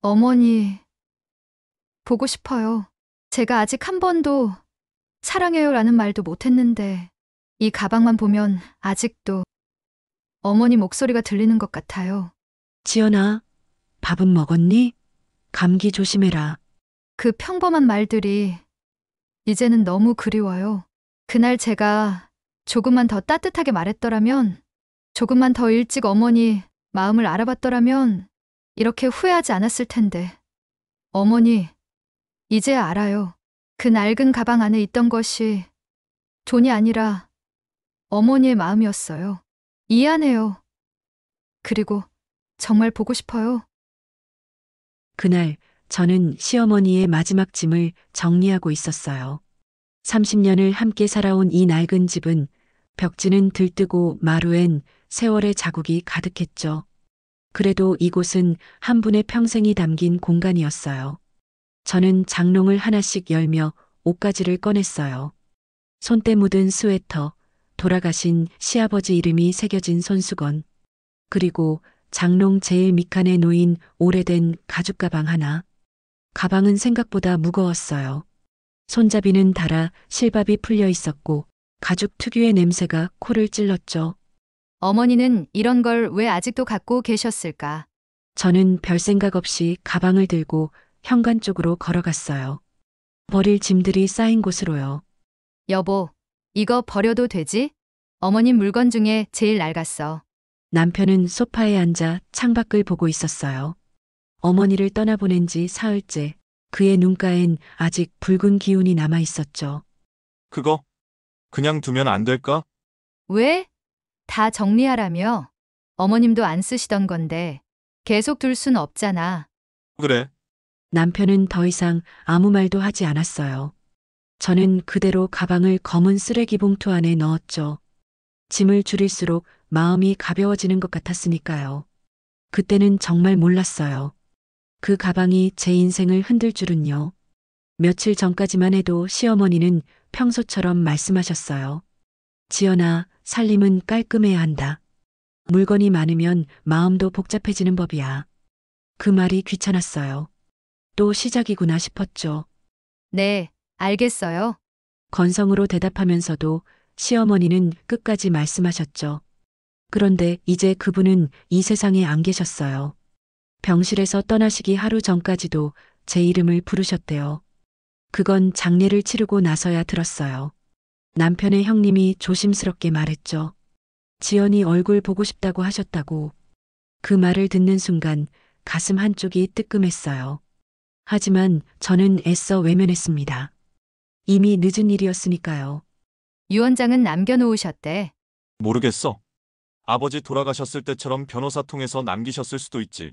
어머니, 보고 싶어요. 제가 아직 한 번도 사랑해요라는 말도 못했는데, 이 가방만 보면 아직도 어머니 목소리가 들리는 것 같아요. 지연아, 밥은 먹었니? 감기 조심해라. 그 평범한 말들이 이제는 너무 그리워요. 그날 제가 조금만 더 따뜻하게 말했더라면, 조금만 더 일찍 어머니 마음을 알아봤더라면, 이렇게 후회하지 않았을 텐데. 어머니, 이제야 알아요. 그 낡은 가방 안에 있던 것이 돈이 아니라 어머니의 마음이었어요. 이해하네요. 그리고 정말 보고 싶어요. 그날 저는 시어머니의 마지막 짐을 정리하고 있었어요. 30년을 함께 살아온 이 낡은 집은 벽지는 들뜨고 마루엔 세월의 자국이 가득했죠. 그래도 이곳은 한 분의 평생이 담긴 공간이었어요. 저는 장롱을 하나씩 열며 옷가지를 꺼냈어요. 손때 묻은 스웨터, 돌아가신 시아버지 이름이 새겨진 손수건, 그리고 장롱 제일 밑칸에 놓인 오래된 가죽 가방 하나. 가방은 생각보다 무거웠어요. 손잡이는 닳아 실밥이 풀려 있었고 가죽 특유의 냄새가 코를 찔렀죠. 어머니는 이런 걸 왜 아직도 갖고 계셨을까? 저는 별 생각 없이 가방을 들고 현관 쪽으로 걸어갔어요. 버릴 짐들이 쌓인 곳으로요. 여보, 이거 버려도 되지? 어머님 물건 중에 제일 낡았어. 남편은 소파에 앉아 창밖을 보고 있었어요. 어머니를 떠나보낸 지 사흘째, 그의 눈가엔 아직 붉은 기운이 남아 있었죠. 그거 그냥 두면 안 될까? 왜? 다 정리하라며? 어머님도 안 쓰시던 건데 계속 둘 순 없잖아. 그래. 남편은 더 이상 아무 말도 하지 않았어요. 저는 그대로 가방을 검은 쓰레기 봉투 안에 넣었죠. 짐을 줄일수록 마음이 가벼워지는 것 같았으니까요. 그때는 정말 몰랐어요. 그 가방이 제 인생을 흔들 줄은요. 며칠 전까지만 해도 시어머니는 평소처럼 말씀하셨어요. 지연아, 살림은 깔끔해야 한다. 물건이 많으면 마음도 복잡해지는 법이야. 그 말이 귀찮았어요. 또 시작이구나 싶었죠. 네, 알겠어요. 건성으로 대답하면서도 시어머니는 끝까지 말씀하셨죠. 그런데 이제 그분은 이 세상에 안 계셨어요. 병실에서 떠나시기 하루 전까지도 제 이름을 부르셨대요. 그건 장례를 치르고 나서야 들었어요. 남편의 형님이 조심스럽게 말했죠. 지연이 얼굴 보고 싶다고 하셨다고. 그 말을 듣는 순간 가슴 한쪽이 뜨끔했어요. 하지만 저는 애써 외면했습니다. 이미 늦은 일이었으니까요. 유언장은 남겨놓으셨대. 모르겠어. 아버지 돌아가셨을 때처럼 변호사 통해서 남기셨을 수도 있지.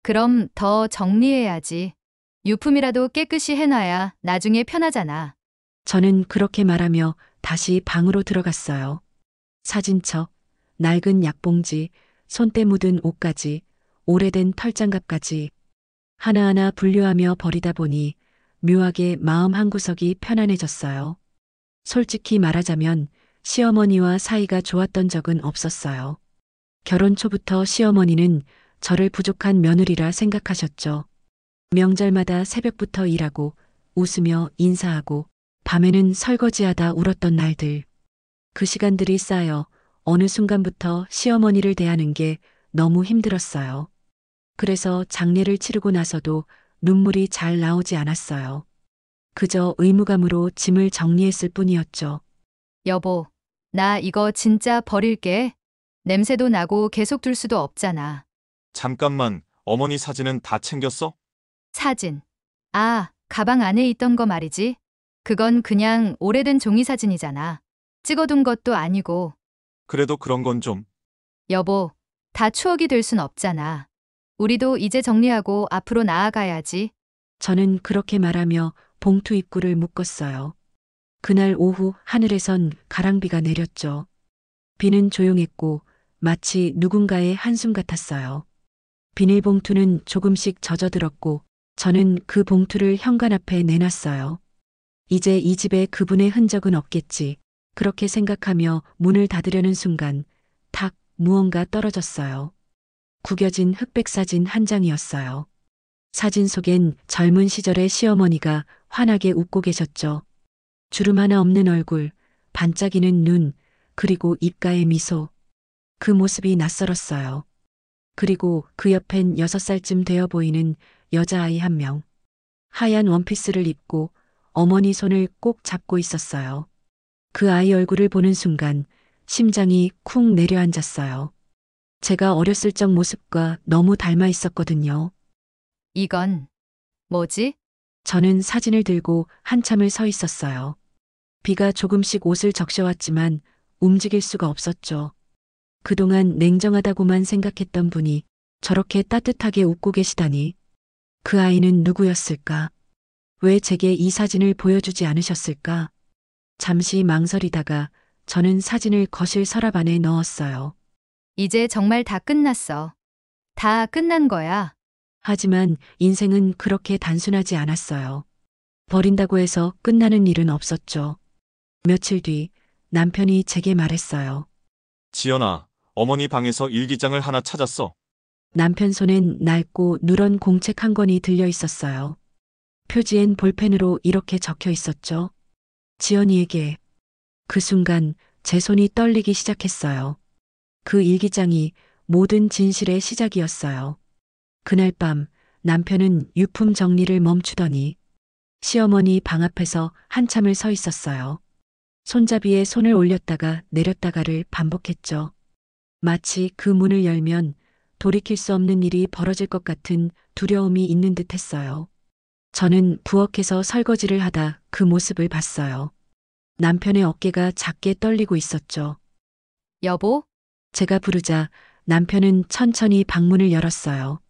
그럼 더 정리해야지. 유품이라도 깨끗이 해놔야 나중에 편하잖아. 저는 그렇게 말하며 다시 방으로 들어갔어요. 사진첩, 낡은 약봉지, 손때 묻은 옷까지, 오래된 털장갑까지 하나하나 분류하며 버리다 보니 묘하게 마음 한구석이 편안해졌어요. 솔직히 말하자면 시어머니와 사이가 좋았던 적은 없었어요. 결혼 초부터 시어머니는 저를 부족한 며느리라 생각하셨죠. 명절마다 새벽부터 일하고 웃으며 인사하고 밤에는 설거지하다 울었던 날들. 그 시간들이 쌓여 어느 순간부터 시어머니를 대하는 게 너무 힘들었어요. 그래서 장례를 치르고 나서도 눈물이 잘 나오지 않았어요. 그저 의무감으로 짐을 정리했을 뿐이었죠. 여보, 나 이거 진짜 버릴게. 냄새도 나고 계속 둘 수도 없잖아. 잠깐만, 어머니 사진은 다 챙겼어? 사진. 아, 가방 안에 있던 거 말이지. 그건 그냥 오래된 종이 사진이잖아. 찍어둔 것도 아니고. 그래도 그런 건 좀. 여보, 다 추억이 될 순 없잖아. 우리도 이제 정리하고 앞으로 나아가야지. 저는 그렇게 말하며 봉투 입구를 묶었어요. 그날 오후 하늘에선 가랑비가 내렸죠. 비는 조용했고 마치 누군가의 한숨 같았어요. 비닐봉투는 조금씩 젖어들었고 저는 그 봉투를 현관 앞에 내놨어요. 이제 이 집에 그분의 흔적은 없겠지. 그렇게 생각하며 문을 닫으려는 순간 탁 무언가 떨어졌어요. 구겨진 흑백 사진 한 장이었어요. 사진 속엔 젊은 시절의 시어머니가 환하게 웃고 계셨죠. 주름 하나 없는 얼굴, 반짝이는 눈, 그리고 입가의 미소. 그 모습이 낯설었어요. 그리고 그 옆엔 6살쯤 되어 보이는 여자아이 한 명. 하얀 원피스를 입고 어머니 손을 꼭 잡고 있었어요. 그 아이 얼굴을 보는 순간 심장이 쿵 내려앉았어요. 제가 어렸을 적 모습과 너무 닮아 있었거든요. 이건 뭐지? 저는 사진을 들고 한참을 서 있었어요. 비가 조금씩 옷을 적셔왔지만 움직일 수가 없었죠. 그동안 냉정하다고만 생각했던 분이 저렇게 따뜻하게 웃고 계시다니. 그 아이는 누구였을까? 왜 제게 이 사진을 보여주지 않으셨을까? 잠시 망설이다가 저는 사진을 거실 서랍 안에 넣었어요. 이제 정말 다 끝났어. 다 끝난 거야. 하지만 인생은 그렇게 단순하지 않았어요. 버린다고 해서 끝나는 일은 없었죠. 며칠 뒤 남편이 제게 말했어요. 지연아, 어머니 방에서 일기장을 하나 찾았어. 남편 손엔 낡고 누런 공책 한 권이 들려 있었어요. 표지엔 볼펜으로 이렇게 적혀 있었죠. 지연이에게. 그 순간 제 손이 떨리기 시작했어요. 그 일기장이 모든 진실의 시작이었어요. 그날 밤 남편은 유품 정리를 멈추더니 시어머니 방 앞에서 한참을 서 있었어요. 손잡이에 손을 올렸다가 내렸다가를 반복했죠. 마치 그 문을 열면 돌이킬 수 없는 일이 벌어질 것 같은 두려움이 있는 듯 했어요. 저는 부엌에서 설거지를 하다 그 모습을 봤어요. 남편의 어깨가 작게 떨리고 있었죠. 여보, 제가 부르자 남편은 천천히 방문을 열었어요.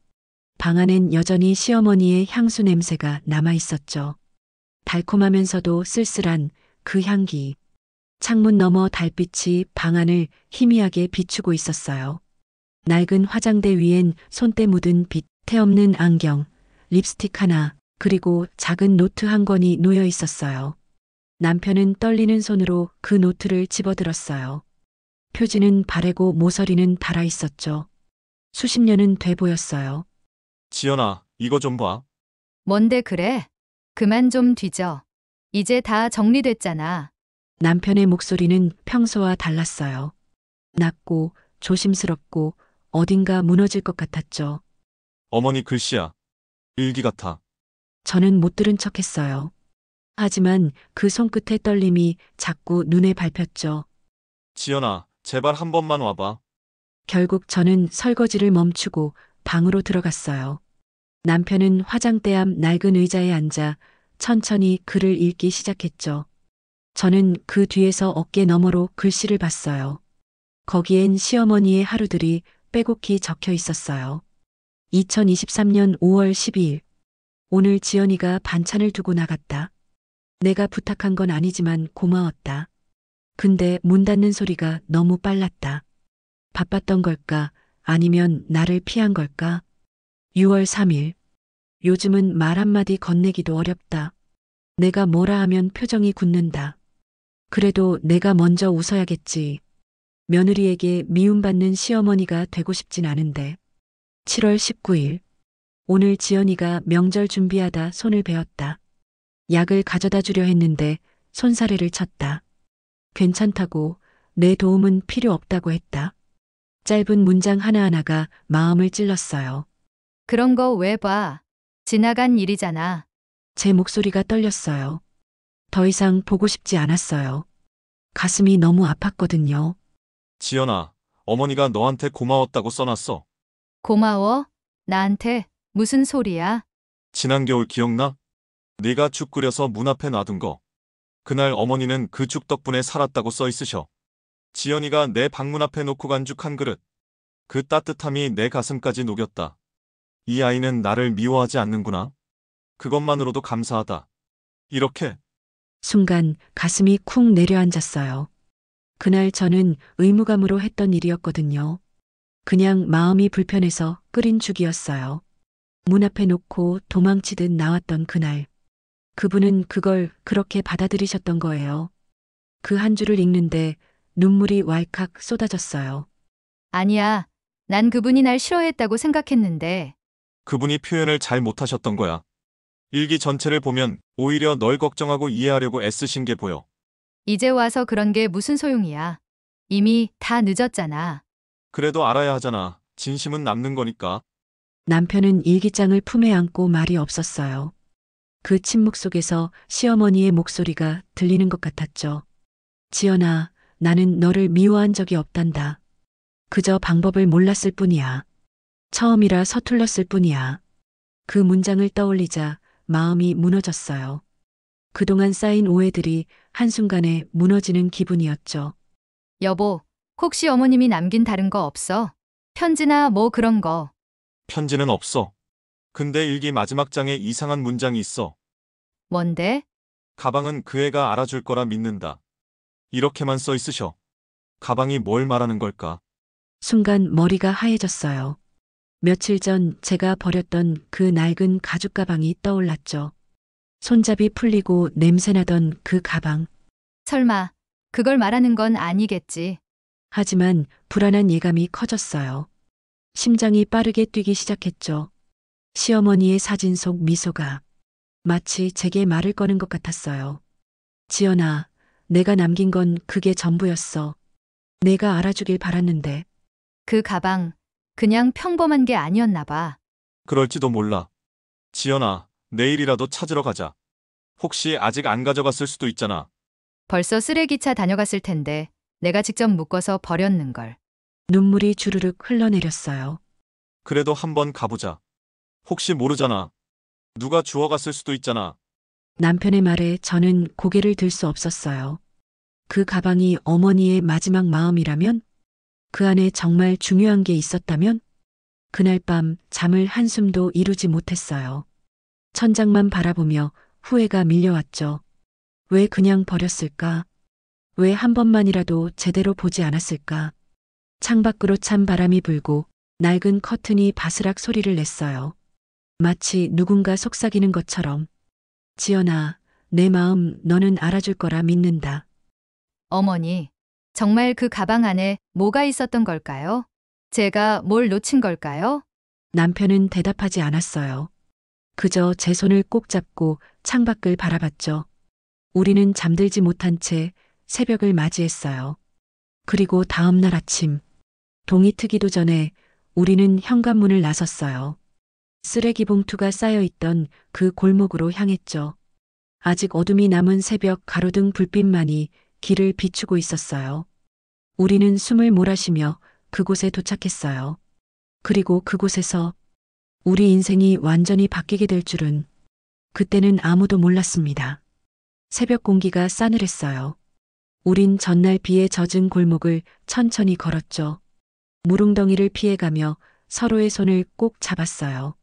방 안엔 여전히 시어머니의 향수 냄새가 남아 있었죠. 달콤하면서도 쓸쓸한 그 향기. 창문 너머 달빛이 방 안을 희미하게 비추고 있었어요. 낡은 화장대 위엔 손때 묻은 빛, 태 없는 안경, 립스틱 하나, 그리고 작은 노트 한 권이 놓여 있었어요. 남편은 떨리는 손으로 그 노트를 집어들었어요. 표지는 바래고 모서리는 닳아 있었죠. 수십 년은 돼 보였어요. 지연아, 이거 좀 봐. 뭔데 그래? 그만 좀 뒤져. 이제 다 정리됐잖아. 남편의 목소리는 평소와 달랐어요. 낮고 조심스럽고 어딘가 무너질 것 같았죠. 어머니 글씨야. 일기 같아. 저는 못 들은 척 했어요. 하지만 그 손끝의 떨림이 자꾸 눈에 밟혔죠. 지연아, 제발 한 번만 와봐. 결국 저는 설거지를 멈추고 방으로 들어갔어요. 남편은 화장대 앞 낡은 의자에 앉아 천천히 글을 읽기 시작했죠. 저는 그 뒤에서 어깨 너머로 글씨를 봤어요. 거기엔 시어머니의 하루들이 빼곡히 적혀 있었어요. 2023년 5월 12일. 오늘 지연이가 반찬을 두고 나갔다. 내가 부탁한 건 아니지만 고마웠다. 근데 문 닫는 소리가 너무 빨랐다. 바빴던 걸까? 아니면 나를 피한 걸까? 6월 3일. 요즘은 말 한마디 건네기도 어렵다. 내가 뭐라 하면 표정이 굳는다. 그래도 내가 먼저 웃어야겠지. 며느리에게 미움받는 시어머니가 되고 싶진 않은데. 7월 19일. 오늘 지연이가 명절 준비하다 손을 베었다. 약을 가져다 주려 했는데 손사래를 쳤다. 괜찮다고, 내 도움은 필요 없다고 했다. 짧은 문장 하나하나가 마음을 찔렀어요. 그런 거 왜 봐? 지나간 일이잖아. 제 목소리가 떨렸어요. 더 이상 보고 싶지 않았어요. 가슴이 너무 아팠거든요. 지연아, 어머니가 너한테 고마웠다고 써놨어. 고마워? 나한테 무슨 소리야? 지난 겨울 기억나? 네가 죽 끓여서 문 앞에 놔둔 거. 그날 어머니는 그 죽 덕분에 살았다고 써 있으셔. 지연이가 내 방문 앞에 놓고 간 죽 한 그릇. 그 따뜻함이 내 가슴까지 녹였다. 이 아이는 나를 미워하지 않는구나. 그것만으로도 감사하다. 이렇게. 순간 가슴이 쿵 내려앉았어요. 그날 저는 의무감으로 했던 일이었거든요. 그냥 마음이 불편해서 끓인 죽이었어요. 문 앞에 놓고 도망치듯 나왔던 그날. 그분은 그걸 그렇게 받아들이셨던 거예요. 그 한 줄을 읽는데 눈물이 왈칵 쏟아졌어요. 아니야. 난 그분이 날 싫어했다고 생각했는데. 그분이 표현을 잘 못하셨던 거야. 일기 전체를 보면 오히려 널 걱정하고 이해하려고 애쓰신 게 보여. 이제 와서 그런 게 무슨 소용이야. 이미 다 늦었잖아. 그래도 알아야 하잖아. 진심은 남는 거니까. 남편은 일기장을 품에 안고 말이 없었어요. 그 침묵 속에서 시어머니의 목소리가 들리는 것 같았죠. 지연아, 나는 너를 미워한 적이 없단다. 그저 방법을 몰랐을 뿐이야. 처음이라 서툴렀을 뿐이야. 그 문장을 떠올리자 마음이 무너졌어요. 그동안 쌓인 오해들이 한순간에 무너지는 기분이었죠. 여보, 혹시 어머님이 남긴 다른 거 없어? 편지나 뭐 그런 거. 편지는 없어. 근데 일기 마지막 장에 이상한 문장이 있어. 뭔데? 가방은 그 애가 알아줄 거라 믿는다. 이렇게만 써 있으셔. 가방이 뭘 말하는 걸까? 순간 머리가 하얘졌어요. 며칠 전 제가 버렸던 그 낡은 가죽 가방이 떠올랐죠. 손잡이 풀리고 냄새나던 그 가방. 설마, 그걸 말하는 건 아니겠지. 하지만 불안한 예감이 커졌어요. 심장이 빠르게 뛰기 시작했죠. 시어머니의 사진 속 미소가 마치 제게 말을 거는 것 같았어요. 지연아, 내가 남긴 건 그게 전부였어. 내가 알아주길 바랐는데. 그 가방, 그냥 평범한 게 아니었나 봐. 그럴지도 몰라. 지연아, 내일이라도 찾으러 가자. 혹시 아직 안 가져갔을 수도 있잖아. 벌써 쓰레기차 다녀갔을 텐데 내가 직접 묶어서 버렸는걸. 눈물이 주르륵 흘러내렸어요. 그래도 한번 가보자. 혹시 모르잖아. 누가 주워갔을 수도 있잖아. 남편의 말에 저는 고개를 들 수 없었어요. 그 가방이 어머니의 마지막 마음이라면? 그 안에 정말 중요한 게 있었다면? 그날 밤 잠을 한숨도 이루지 못했어요. 천장만 바라보며 후회가 밀려왔죠. 왜 그냥 버렸을까? 왜 한 번만이라도 제대로 보지 않았을까? 창밖으로 찬 바람이 불고 낡은 커튼이 바스락 소리를 냈어요. 마치 누군가 속삭이는 것처럼. 지연아, 내 마음 너는 알아줄 거라 믿는다. 어머니, 정말 그 가방 안에 뭐가 있었던 걸까요? 제가 뭘 놓친 걸까요? 남편은 대답하지 않았어요. 그저 제 손을 꼭 잡고 창밖을 바라봤죠. 우리는 잠들지 못한 채 새벽을 맞이했어요. 그리고 다음 날 아침, 동이 트기도 전에 우리는 현관문을 나섰어요. 쓰레기 봉투가 쌓여있던 그 골목으로 향했죠. 아직 어둠이 남은 새벽 가로등 불빛만이 길을 비추고 있었어요. 우리는 숨을 몰아쉬며 그곳에 도착했어요. 그리고 그곳에서 우리 인생이 완전히 바뀌게 될 줄은 그때는 아무도 몰랐습니다. 새벽 공기가 싸늘했어요. 우린 전날 비에 젖은 골목을 천천히 걸었죠. 무릉덩이를 피해가며 서로의 손을 꼭 잡았어요.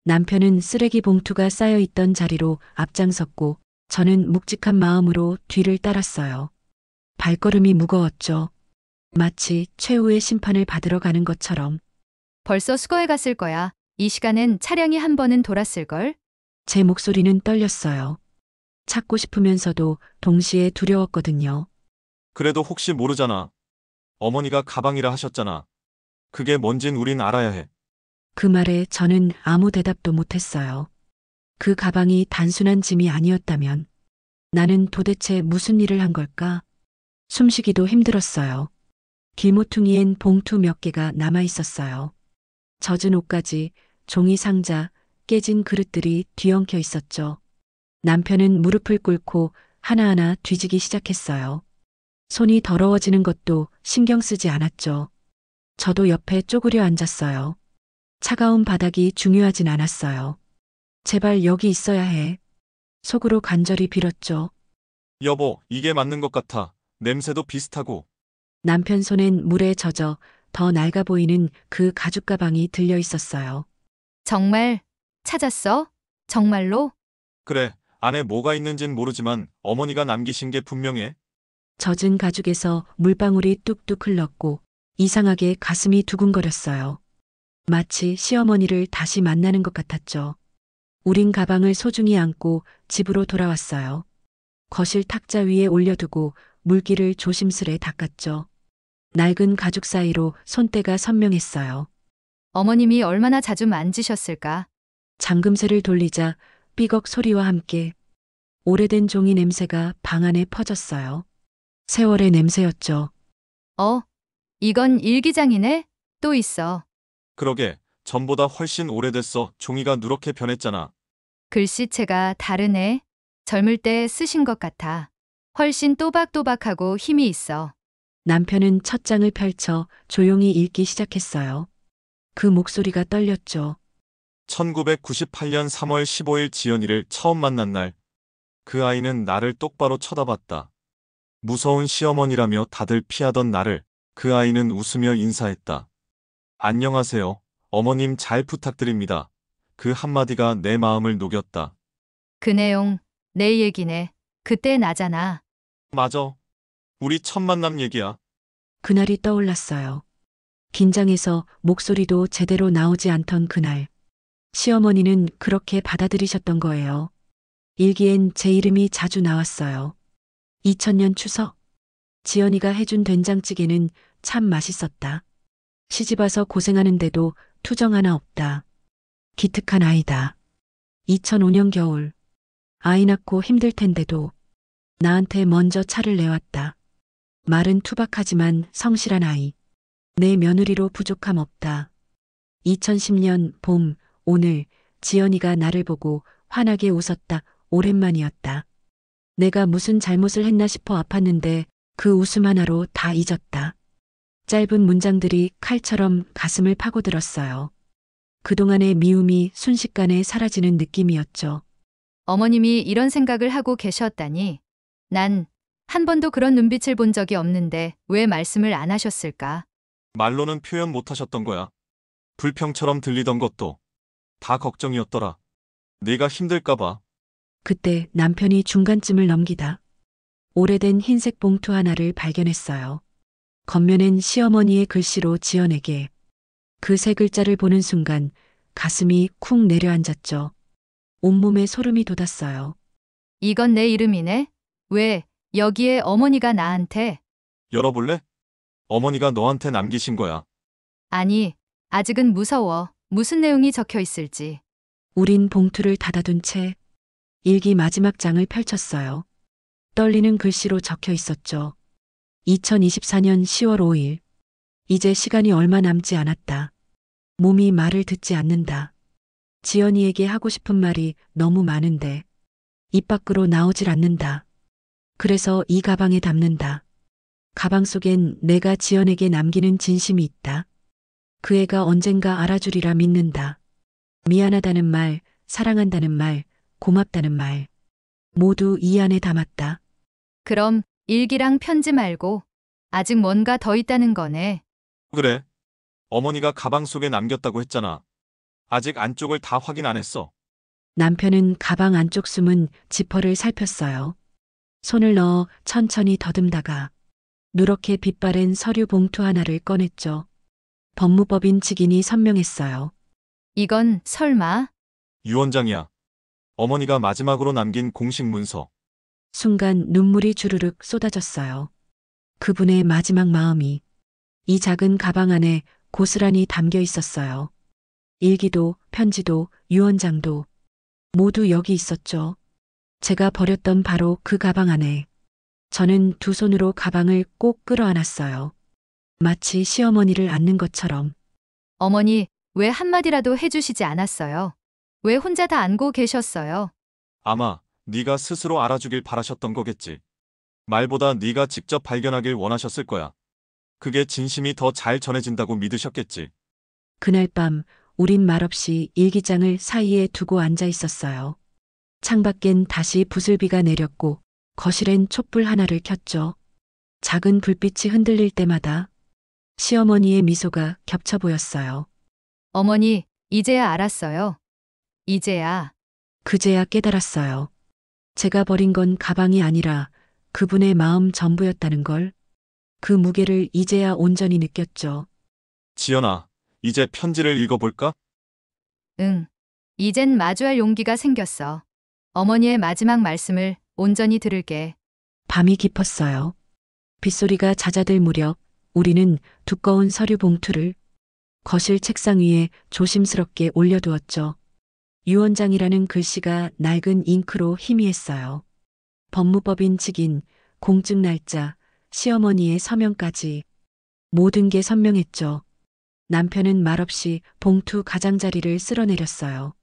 남편은 쓰레기 봉투가 쌓여 있던 자리로 앞장섰고 저는 묵직한 마음으로 뒤를 따랐어요. 발걸음이 무거웠죠. 마치 최후의 심판을 받으러 가는 것처럼. 벌써 수거해 갔을 거야. 이 시간엔 차량이 한 번은 돌았을걸? 제 목소리는 떨렸어요. 찾고 싶으면서도 동시에 두려웠거든요. 그래도 혹시 모르잖아. 어머니가 가방이라 하셨잖아. 그게 뭔진 우린 알아야 해. 그 말에 저는 아무 대답도 못했어요. 그 가방이 단순한 짐이 아니었다면 나는 도대체 무슨 일을 한 걸까? 숨쉬기도 힘들었어요. 길모퉁이엔 봉투 몇 개가 남아 있었어요. 젖은 옷까지, 종이 상자, 깨진 그릇들이 뒤엉켜 있었죠. 남편은 무릎을 꿇고 하나하나 뒤지기 시작했어요. 손이 더러워지는 것도 신경 쓰지 않았죠. 저도 옆에 쪼그려 앉았어요. 차가운 바닥이 중요하진 않았어요. 제발 여기 있어야 해. 속으로 간절히 빌었죠. 여보, 이게 맞는 것 같아. 냄새도 비슷하고. 남편 손엔 물에 젖어 더 낡아 보이는 그 가죽 가방이 들려 있었어요. 정말 찾았어? 정말로? 그래, 안에 뭐가 있는진 모르지만 어머니가 남기신 게 분명해. 젖은 가죽에서 물방울이 뚝뚝 흘렀고 이상하게 가슴이 두근거렸어요. 마치 시어머니를 다시 만나는 것 같았죠. 우린 가방을 소중히 안고 집으로 돌아왔어요. 거실 탁자 위에 올려두고 물기를 조심스레 닦았죠. 낡은 가죽 사이로 손때가 선명했어요. 어머님이 얼마나 자주 만지셨을까? 잠금쇠를 돌리자 삐걱 소리와 함께 오래된 종이 냄새가 방 안에 퍼졌어요. 세월의 냄새였죠. 어, 이건 일기장이네? 또 있어. 그러게, 전보다 훨씬 오래됐어. 종이가 누렇게 변했잖아. 글씨체가 다르네. 젊을 때 쓰신 것 같아. 훨씬 또박또박하고 힘이 있어. 남편은 첫 장을 펼쳐 조용히 읽기 시작했어요. 그 목소리가 떨렸죠. 1998년 3월 15일 지연이를 처음 만난 날, 그 아이는 나를 똑바로 쳐다봤다. 무서운 시어머니라며 다들 피하던 나를 그 아이는 웃으며 인사했다. 안녕하세요. 어머님 잘 부탁드립니다. 그 한마디가 내 마음을 녹였다. 그 내용, 내 얘기네. 그때 나잖아. 맞아. 우리 첫 만남 얘기야. 그날이 떠올랐어요. 긴장해서 목소리도 제대로 나오지 않던 그날. 시어머니는 그렇게 받아들이셨던 거예요. 일기엔 제 이름이 자주 나왔어요. 2000년 추석. 지연이가 해준 된장찌개는 참 맛있었다. 시집와서 고생하는데도 투정 하나 없다. 기특한 아이다. 2005년 겨울. 아이 낳고 힘들 텐데도 나한테 먼저 차를 내왔다. 말은 투박하지만 성실한 아이. 내 며느리로 부족함 없다. 2010년 봄, 오늘 지연이가 나를 보고 환하게 웃었다. 오랜만이었다. 내가 무슨 잘못을 했나 싶어 아팠는데 그 웃음 하나로 다 잊었다. 짧은 문장들이 칼처럼 가슴을 파고들었어요. 그동안의 미움이 순식간에 사라지는 느낌이었죠. 어머님이 이런 생각을 하고 계셨다니. 난 한 번도 그런 눈빛을 본 적이 없는데 왜 말씀을 안 하셨을까? 말로는 표현 못 하셨던 거야. 불평처럼 들리던 것도 다 걱정이었더라. 네가 힘들까봐. 그때 남편이 중간쯤을 넘기다 오래된 흰색 봉투 하나를 발견했어요. 겉면엔 시어머니의 글씨로 지연에게. 그 세 글자를 보는 순간 가슴이 쿵 내려앉았죠. 온몸에 소름이 돋았어요. 이건 내 이름이네? 왜, 여기에 어머니가 나한테? 열어볼래? 어머니가 너한테 남기신 거야. 아니, 아직은 무서워. 무슨 내용이 적혀 있을지. 우린 봉투를 닫아둔 채 일기 마지막 장을 펼쳤어요. 떨리는 글씨로 적혀 있었죠. 2024년 10월 5일. 이제 시간이 얼마 남지 않았다. 몸이 말을 듣지 않는다. 지연이에게 하고 싶은 말이 너무 많은데 입 밖으로 나오질 않는다. 그래서 이 가방에 담는다. 가방 속엔 내가 지연에게 남기는 진심이 있다. 그 애가 언젠가 알아주리라 믿는다. 미안하다는 말, 사랑한다는 말, 고맙다는 말. 모두 이 안에 담았다. 그럼 일기랑 편지 말고 아직 뭔가 더 있다는 거네. 그래. 어머니가 가방 속에 남겼다고 했잖아. 아직 안쪽을 다 확인 안 했어. 남편은 가방 안쪽 숨은 지퍼를 살폈어요. 손을 넣어 천천히 더듬다가 누렇게 빛바랜 서류 봉투 하나를 꺼냈죠. 법무법인 직인이 선명했어요. 이건 설마? 유언장이야. 어머니가 마지막으로 남긴 공식 문서. 순간 눈물이 주르륵 쏟아졌어요. 그분의 마지막 마음이 이 작은 가방 안에 고스란히 담겨 있었어요. 일기도, 편지도, 유언장도 모두 여기 있었죠. 제가 버렸던 바로 그 가방 안에. 저는 두 손으로 가방을 꼭 끌어안았어요. 마치 시어머니를 안는 것처럼. 어머니, 왜 한마디라도 해주시지 않았어요? 왜 혼자 다 안고 계셨어요? 아마 네가 스스로 알아주길 바라셨던 거겠지. 말보다 네가 직접 발견하길 원하셨을 거야. 그게 진심이 더 잘 전해진다고 믿으셨겠지. 그날 밤 우린 말없이 일기장을 사이에 두고 앉아 있었어요. 창밖엔 다시 부슬비가 내렸고 거실엔 촛불 하나를 켰죠. 작은 불빛이 흔들릴 때마다 시어머니의 미소가 겹쳐 보였어요. 어머니, 이제야 알았어요. 이제야. 그제야 깨달았어요. 제가 버린 건 가방이 아니라 그분의 마음 전부였다는 걸. 그 무게를 이제야 온전히 느꼈죠. 지연아, 이제 편지를 읽어볼까? 응. 이젠 마주할 용기가 생겼어. 어머니의 마지막 말씀을 온전히 들을게. 밤이 깊었어요. 빗소리가 잦아들 무렵 우리는 두꺼운 서류 봉투를 거실 책상 위에 조심스럽게 올려두었죠. 유언장이라는 글씨가 낡은 잉크로 희미했어요. 법무법인 직인, 공증 날짜, 시어머니의 서명까지 모든 게 선명했죠. 남편은 말없이 봉투 가장자리를 쓸어내렸어요.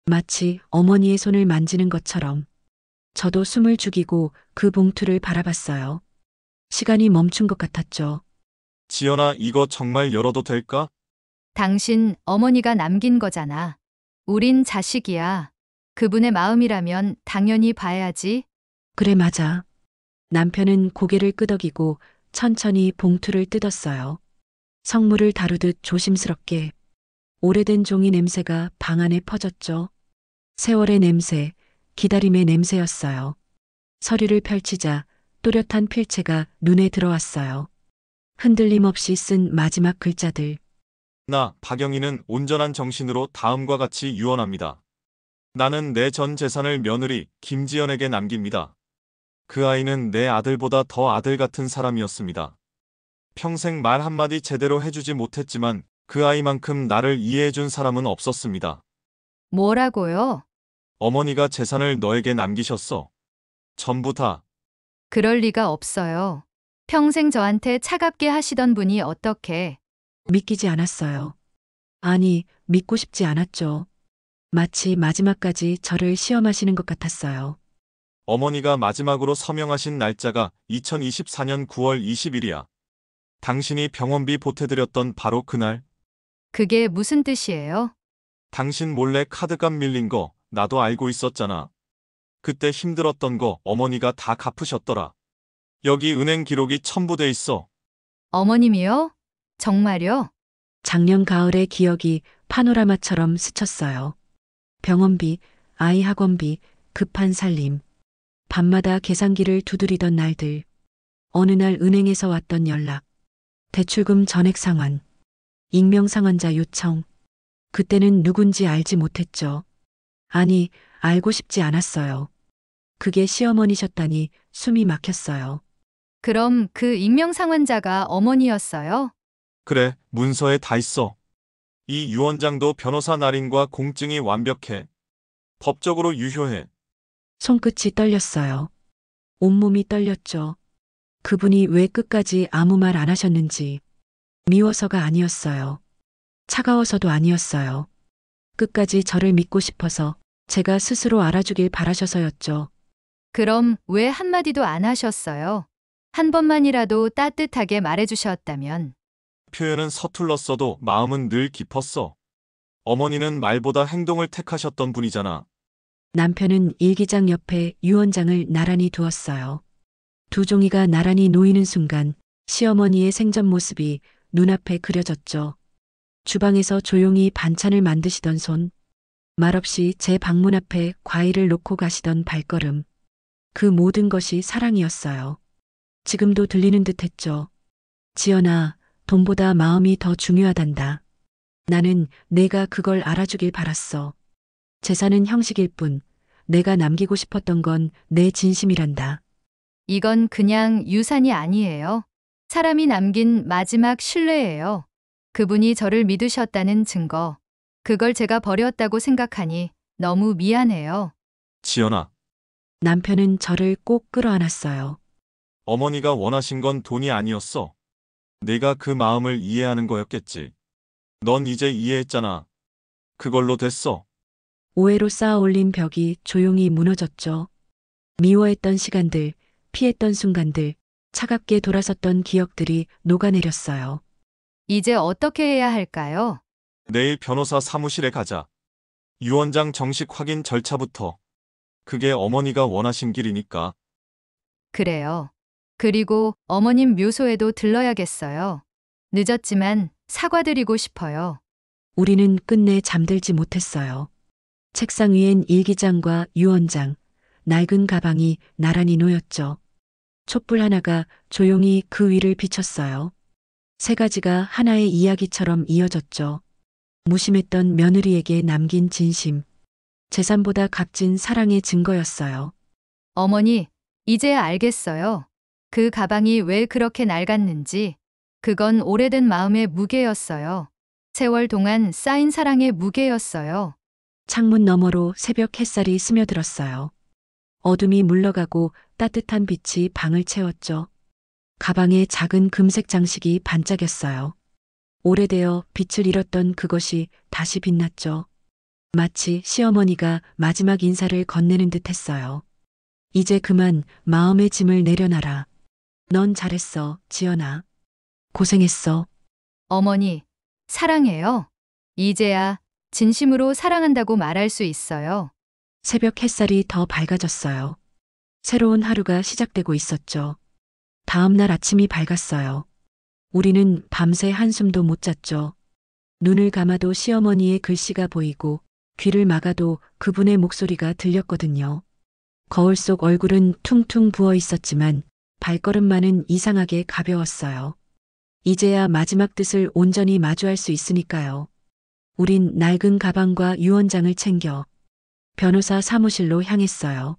마치 어머니의 손을 만지는 것처럼. 저도 숨을 죽이고 그 봉투를 바라봤어요. 시간이 멈춘 것 같았죠. 지연아, 이거 정말 열어도 될까? 당신 어머니가 남긴 거잖아. 우린 자식이야. 그분의 마음이라면 당연히 봐야지. 그래, 맞아. 남편은 고개를 끄덕이고 천천히 봉투를 뜯었어요. 성물을 다루듯 조심스럽게. 오래된 종이 냄새가 방 안에 퍼졌죠. 세월의 냄새, 기다림의 냄새였어요. 서류를 펼치자 또렷한 필체가 눈에 들어왔어요. 흔들림 없이 쓴 마지막 글자들. 나, 박영희는 온전한 정신으로 다음과 같이 유언합니다. 나는 내 전 재산을 며느리 김지연에게 남깁니다. 그 아이는 내 아들보다 더 아들 같은 사람이었습니다. 평생 말 한마디 제대로 해주지 못했지만 그 아이만큼 나를 이해해준 사람은 없었습니다. 뭐라고요? 어머니가 재산을 너에게 남기셨어. 전부 다. 그럴 리가 없어요. 평생 저한테 차갑게 하시던 분이 어떻게. 믿기지 않았어요. 아니, 믿고 싶지 않았죠. 마치 마지막까지 저를 시험하시는 것 같았어요. 어머니가 마지막으로 서명하신 날짜가 2024년 9월 20일이야. 당신이 병원비 보태드렸던 바로 그날. 그게 무슨 뜻이에요? 당신 몰래 카드값 밀린 거 나도 알고 있었잖아. 그때 힘들었던 거 어머니가 다 갚으셨더라. 여기 은행 기록이 첨부돼 있어. 어머님이요? 정말요? 작년 가을의 기억이 파노라마처럼 스쳤어요. 병원비, 아이 학원비, 급한 살림. 밤마다 계산기를 두드리던 날들. 어느 날 은행에서 왔던 연락. 대출금 전액 상환. 익명 상환자 요청. 그때는 누군지 알지 못했죠. 아니, 알고 싶지 않았어요. 그게 시어머니셨다니 숨이 막혔어요. 그럼 그 익명 상환자가 어머니였어요? 그래, 문서에 다 있어. 이 유언장도 변호사 날인과 공증이 완벽해. 법적으로 유효해. 손끝이 떨렸어요. 온몸이 떨렸죠. 그분이 왜 끝까지 아무 말 안 하셨는지. 미워서가 아니었어요. 차가워서도 아니었어요. 끝까지 저를 믿고 싶어서 제가 스스로 알아주길 바라셔서였죠. 그럼 왜 한마디도 안 하셨어요? 한 번만이라도 따뜻하게 말해주셨다면. 표현은 서툴렀어도 마음은 늘 깊었어. 어머니는 말보다 행동을 택하셨던 분이잖아. 남편은 일기장 옆에 유언장을 나란히 두었어요. 두 종이가 나란히 놓이는 순간 시어머니의 생전 모습이 눈앞에 그려졌죠. 주방에서 조용히 반찬을 만드시던 손, 말없이 제 방문 앞에 과일을 놓고 가시던 발걸음. 그 모든 것이 사랑이었어요. 지금도 들리는 듯 했죠. 지연아, 돈보다 마음이 더 중요하단다. 나는 내가 그걸 알아주길 바랐어. 재산은 형식일 뿐, 내가 남기고 싶었던 건 내 진심이란다. 이건 그냥 유산이 아니에요. 사람이 남긴 마지막 신뢰예요. 그분이 저를 믿으셨다는 증거. 그걸 제가 버렸다고 생각하니 너무 미안해요. 지연아, 남편은 저를 꼭 끌어안았어요. 어머니가 원하신 건 돈이 아니었어. 내가 그 마음을 이해하는 거였겠지. 넌 이제 이해했잖아. 그걸로 됐어. 오해로 쌓아 올린 벽이 조용히 무너졌죠. 미워했던 시간들, 피했던 순간들, 차갑게 돌아섰던 기억들이 녹아내렸어요. 이제 어떻게 해야 할까요? 내일 변호사 사무실에 가자. 유언장 정식 확인 절차부터. 그게 어머니가 원하신 길이니까. 그래요. 그리고 어머님 묘소에도 들러야겠어요. 늦었지만 사과드리고 싶어요. 우리는 끝내 잠들지 못했어요. 책상 위엔 일기장과 유언장, 낡은 가방이 나란히 놓였죠. 촛불 하나가 조용히 그 위를 비췄어요. 세 가지가 하나의 이야기처럼 이어졌죠. 무심했던 며느리에게 남긴 진심. 재산보다 값진 사랑의 증거였어요. 어머니, 이제야 알겠어요. 그 가방이 왜 그렇게 낡았는지. 그건 오래된 마음의 무게였어요. 세월 동안 쌓인 사랑의 무게였어요. 창문 너머로 새벽 햇살이 스며들었어요. 어둠이 물러가고 따뜻한 빛이 방을 채웠죠. 가방에 작은 금색 장식이 반짝였어요. 오래되어 빛을 잃었던 그것이 다시 빛났죠. 마치 시어머니가 마지막 인사를 건네는 듯 했어요. 이제 그만 마음의 짐을 내려놔라. 넌 잘했어, 지연아. 고생했어. 어머니, 사랑해요. 이제야 진심으로 사랑한다고 말할 수 있어요. 새벽 햇살이 더 밝아졌어요. 새로운 하루가 시작되고 있었죠. 다음 날 아침이 밝았어요. 우리는 밤새 한숨도 못 잤죠. 눈을 감아도 시어머니의 글씨가 보이고 귀를 막아도 그분의 목소리가 들렸거든요. 거울 속 얼굴은 퉁퉁 부어 있었지만 발걸음만은 이상하게 가벼웠어요. 이제야 마지막 뜻을 온전히 마주할 수 있으니까요. 우린 낡은 가방과 유언장을 챙겨 변호사 사무실로 향했어요.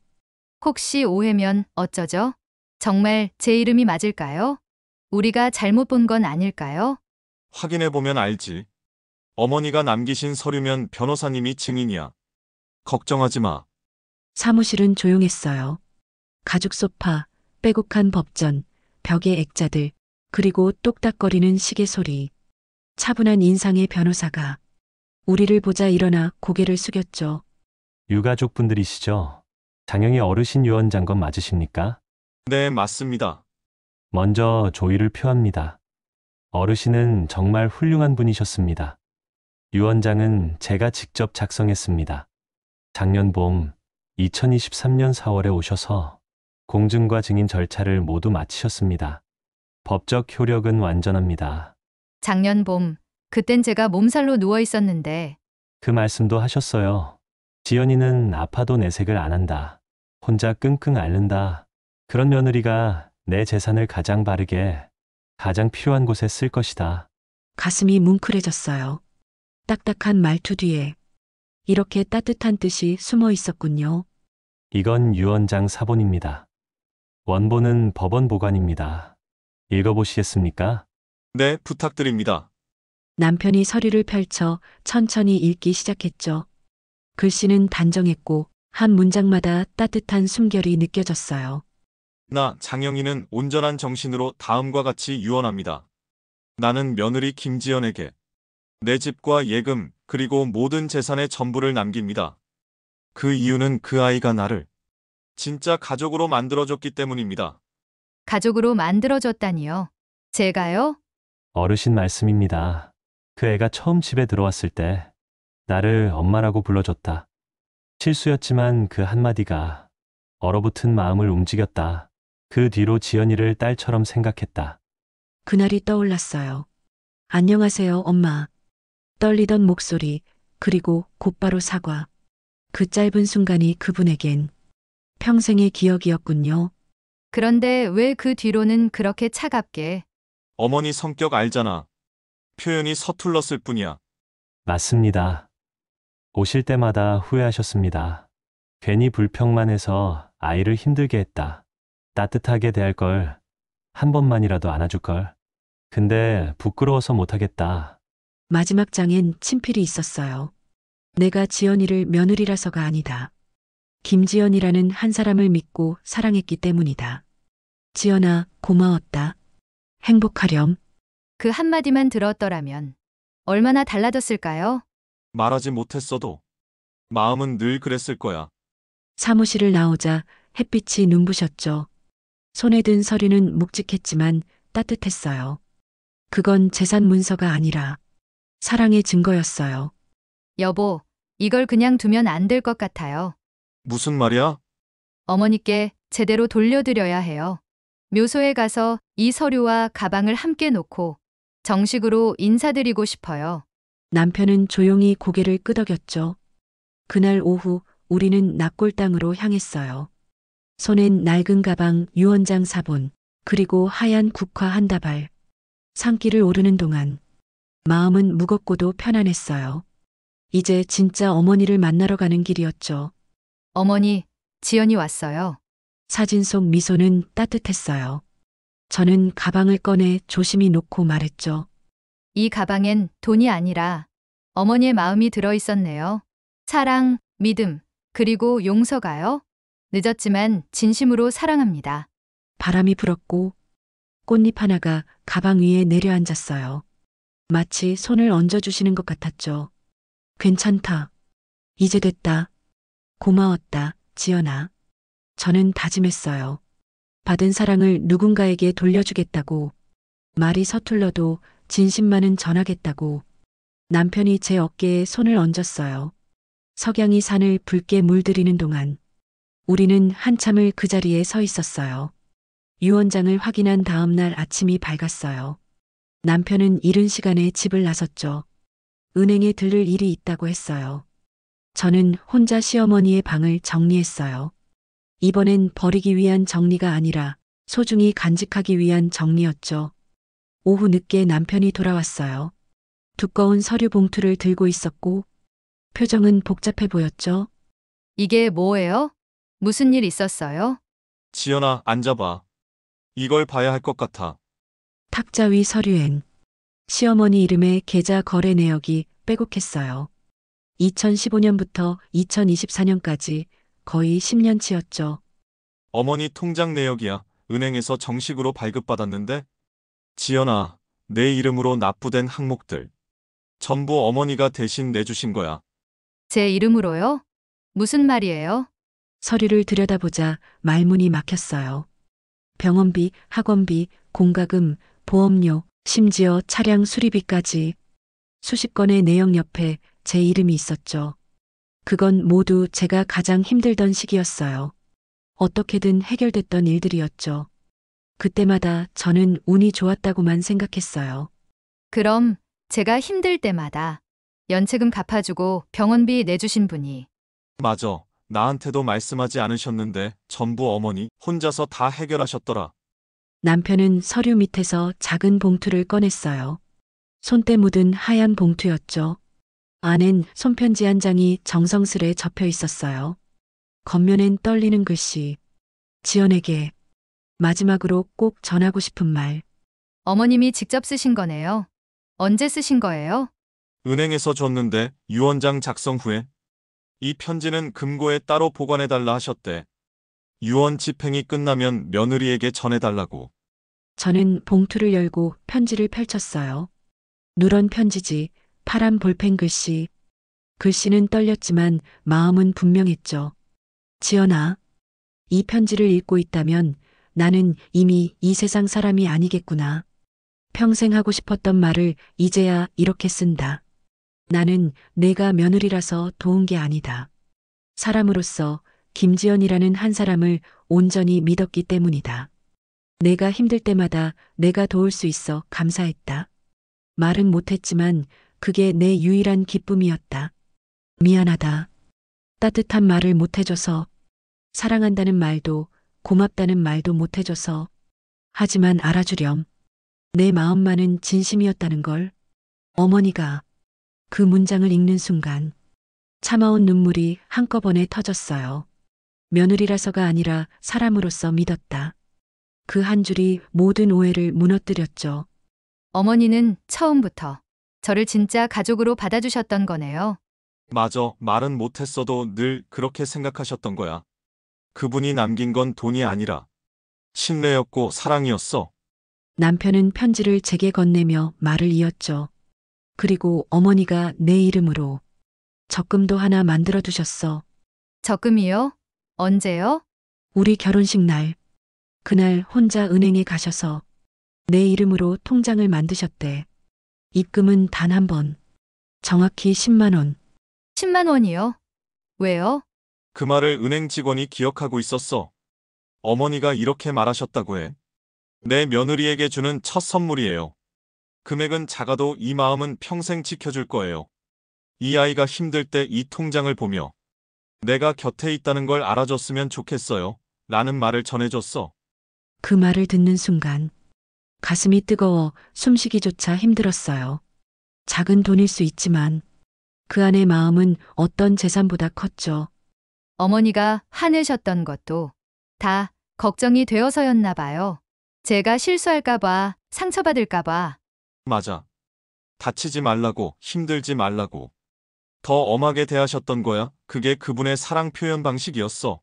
혹시 오해면 어쩌죠? 정말 제 이름이 맞을까요? 우리가 잘못 본 건 아닐까요? 확인해보면 알지. 어머니가 남기신 서류면 변호사님이 증인이야. 걱정하지 마. 사무실은 조용했어요. 가죽 소파, 빼곡한 법전, 벽의 액자들, 그리고 똑딱거리는 시계 소리. 차분한 인상의 변호사가 우리를 보자 일어나 고개를 숙였죠. 유가족분들이시죠? 장영희 어르신 유언장건 맞으십니까? 네, 맞습니다. 먼저 조의를 표합니다. 어르신은 정말 훌륭한 분이셨습니다. 유언장은 제가 직접 작성했습니다. 작년 봄 2023년 4월에 오셔서 공증과 증인 절차를 모두 마치셨습니다. 법적 효력은 완전합니다. 작년 봄, 그땐 제가 몸살로 누워 있었는데 그 말씀도 하셨어요. 지연이는 아파도 내색을 안 한다. 혼자 끙끙 앓는다. 그런 며느리가 내 재산을 가장 바르게, 가장 필요한 곳에 쓸 것이다. 가슴이 뭉클해졌어요. 딱딱한 말투 뒤에 이렇게 따뜻한 뜻이 숨어 있었군요. 이건 유언장 사본입니다. 원본은 법원 보관입니다. 읽어보시겠습니까? 네, 부탁드립니다. 남편이 서류를 펼쳐 천천히 읽기 시작했죠. 글씨는 단정했고 한 문장마다 따뜻한 숨결이 느껴졌어요. 나 장영희는 온전한 정신으로 다음과 같이 유언합니다. 나는 며느리 김지연에게 내 집과 예금 그리고 모든 재산의 전부를 남깁니다. 그 이유는 그 아이가 나를 진짜 가족으로 만들어줬기 때문입니다. 가족으로 만들어줬다니요. 제가요? 어르신 말씀입니다. 그 애가 처음 집에 들어왔을 때 나를 엄마라고 불러줬다. 실수였지만 그 한마디가 얼어붙은 마음을 움직였다. 그 뒤로 지연이를 딸처럼 생각했다. 그날이 떠올랐어요. 안녕하세요, 엄마. 떨리던 목소리, 그리고 곧바로 사과. 그 짧은 순간이 그분에겐 평생의 기억이었군요. 그런데 왜 그 뒤로는 그렇게 차갑게 어머니 성격 알잖아. 표현이 서툴렀을 뿐이야. 맞습니다. 오실 때마다 후회하셨습니다. 괜히 불평만 해서 아이를 힘들게 했다. 따뜻하게 대할 걸, 한 번만이라도 안아줄 걸. 근데 부끄러워서 못하겠다. 마지막 장엔 친필이 있었어요. 내가 지연이를 며느리라서가 아니다. 김지연이라는 한 사람을 믿고 사랑했기 때문이다. 지연아, 고마웠다. 행복하렴. 그 한마디만 들었더라면 얼마나 달라졌을까요? 말하지 못했어도 마음은 늘 그랬을 거야. 사무실을 나오자 햇빛이 눈부셨죠. 손에 든 서류는 묵직했지만 따뜻했어요. 그건 재산 문서가 아니라 사랑의 증거였어요. 여보, 이걸 그냥 두면 안 될 것 같아요. 무슨 말이야? 어머니께 제대로 돌려드려야 해요. 묘소에 가서 이 서류와 가방을 함께 놓고 정식으로 인사드리고 싶어요. 남편은 조용히 고개를 끄덕였죠. 그날 오후 우리는 납골당으로 향했어요. 손엔 낡은 가방, 유언장 사본, 그리고 하얀 국화 한 다발. 산길을 오르는 동안 마음은 무겁고도 편안했어요. 이제 진짜 어머니를 만나러 가는 길이었죠. 어머니, 지연이 왔어요. 사진 속 미소는 따뜻했어요. 저는 가방을 꺼내 조심히 놓고 말했죠. 이 가방엔 돈이 아니라 어머니의 마음이 들어 있었네요. 사랑, 믿음, 그리고 용서가요. 늦었지만 진심으로 사랑합니다. 바람이 불었고 꽃잎 하나가 가방 위에 내려앉았어요. 마치 손을 얹어주시는 것 같았죠. 괜찮다. 이제 됐다. 고마웠다, 지연아. 저는 다짐했어요. 받은 사랑을 누군가에게 돌려주겠다고. 말이 서툴러도 진심만은 전하겠다고. 남편이 제 어깨에 손을 얹었어요. 석양이 산을 붉게 물들이는 동안 우리는 한참을 그 자리에 서 있었어요. 유언장을 확인한 다음 날 아침이 밝았어요. 남편은 이른 시간에 집을 나섰죠. 은행에 들를 일이 있다고 했어요. 저는 혼자 시어머니의 방을 정리했어요. 이번엔 버리기 위한 정리가 아니라 소중히 간직하기 위한 정리였죠. 오후 늦게 남편이 돌아왔어요. 두꺼운 서류 봉투를 들고 있었고 표정은 복잡해 보였죠. 이게 뭐예요? 무슨 일 있었어요? 지연아, 앉아봐. 이걸 봐야 할 것 같아. 탁자 위 서류엔 시어머니 이름의 계좌 거래 내역이 빼곡했어요. 2015년부터 2024년까지 거의 10년치였죠. 어머니 통장 내역이야. 은행에서 정식으로 발급받았는데. 지연아, 내 이름으로 납부된 항목들. 전부 어머니가 대신 내주신 거야. 제 이름으로요? 무슨 말이에요? 서류를 들여다보자 말문이 막혔어요. 병원비, 학원비, 공과금, 보험료, 심지어 차량 수리비까지 수십 건의 내역 옆에 제 이름이 있었죠. 그건 모두 제가 가장 힘들던 시기였어요. 어떻게든 해결됐던 일들이었죠. 그때마다 저는 운이 좋았다고만 생각했어요. 그럼 제가 힘들 때마다 연체금 갚아주고 병원비 내주신 분이 맞아. 나한테도 말씀하지 않으셨는데 전부 어머니 혼자서 다 해결하셨더라. 남편은 서류 밑에서 작은 봉투를 꺼냈어요. 손때 묻은 하얀 봉투였죠. 안엔 손편지 한 장이 정성스레 접혀 있었어요. 겉면엔 떨리는 글씨. 지연에게 마지막으로 꼭 전하고 싶은 말. 어머님이 직접 쓰신 거네요. 언제 쓰신 거예요? 은행에서 줬는데 유언장 작성 후에 이 편지는 금고에 따로 보관해달라 하셨대. 유언 집행이 끝나면 며느리에게 전해달라고. 저는 봉투를 열고 편지를 펼쳤어요. 누런 편지지, 파란 볼펜 글씨. 글씨는 떨렸지만 마음은 분명했죠. 지연아, 이 편지를 읽고 있다면 나는 이미 이 세상 사람이 아니겠구나. 평생 하고 싶었던 말을 이제야 이렇게 쓴다. 나는 내가 며느리라서 도운 게 아니다. 사람으로서 김지연이라는 한 사람을 온전히 믿었기 때문이다. 내가 힘들 때마다 내가 도울 수 있어 감사했다. 말은 못했지만 그게 내 유일한 기쁨이었다. 미안하다. 따뜻한 말을 못해줘서, 사랑한다는 말도 고맙다는 말도 못해줘서. 하지만 알아주렴. 내 마음만은 진심이었다는 걸. 어머니가 그 문장을 읽는 순간 참아온 눈물이 한꺼번에 터졌어요. 며느리라서가 아니라 사람으로서 믿었다. 그 한 줄이 모든 오해를 무너뜨렸죠. 어머니는 처음부터 저를 진짜 가족으로 받아주셨던 거네요. 맞아. 말은 못했어도 늘 그렇게 생각하셨던 거야. 그분이 남긴 건 돈이 아니라 신뢰였고 사랑이었어. 남편은 편지를 제게 건네며 말을 이었죠. 그리고 어머니가 내 이름으로 적금도 하나 만들어 두셨어. 적금이요? 언제요? 우리 결혼식 날. 그날 혼자 은행에 가셔서 내 이름으로 통장을 만드셨대. 입금은 단 한 번. 정확히 10만 원. 10만 원이요? 왜요? 그 말을 은행 직원이 기억하고 있었어. 어머니가 이렇게 말하셨다고 해. 내 며느리에게 주는 첫 선물이에요. 금액은 작아도 이 마음은 평생 지켜줄 거예요. 이 아이가 힘들 때 이 통장을 보며 내가 곁에 있다는 걸 알아줬으면 좋겠어요. 라는 말을 전해줬어. 그 말을 듣는 순간 가슴이 뜨거워 숨쉬기조차 힘들었어요. 작은 돈일 수 있지만 그 안의 마음은 어떤 재산보다 컸죠. 어머니가 화내셨던 것도 다 걱정이 되어서였나 봐요. 제가 실수할까봐, 상처받을까봐. 맞아. 다치지 말라고, 힘들지 말라고. 더 엄하게 대하셨던 거야. 그게 그분의 사랑 표현 방식이었어.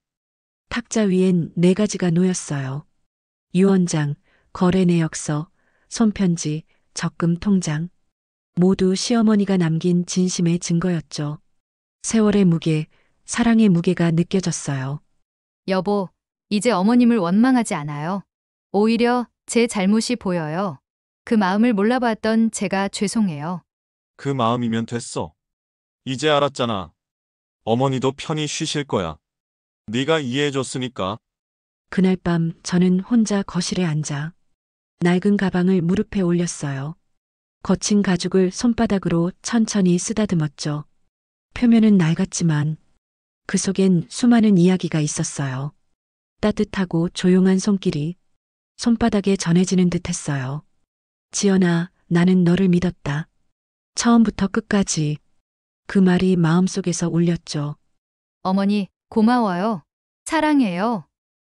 탁자 위엔 4가지가 놓였어요. 유언장, 거래 내역서, 손편지, 적금 통장. 모두 시어머니가 남긴 진심의 증거였죠. 세월의 무게, 사랑의 무게가 느껴졌어요. 여보, 이제 어머님을 원망하지 않아요. 오히려 제 잘못이 보여요. 그 마음을 몰라봤던 제가 죄송해요. 그 마음이면 됐어. 이제 알았잖아. 어머니도 편히 쉬실 거야. 네가 이해해줬으니까. 그날 밤 저는 혼자 거실에 앉아 낡은 가방을 무릎에 올렸어요. 거친 가죽을 손바닥으로 천천히 쓰다듬었죠. 표면은 낡았지만 그 속엔 수많은 이야기가 있었어요. 따뜻하고 조용한 손길이 손바닥에 전해지는 듯 했어요. 지연아, 나는 너를 믿었다. 처음부터 끝까지. 그 말이 마음속에서 울렸죠. 어머니, 고마워요. 사랑해요.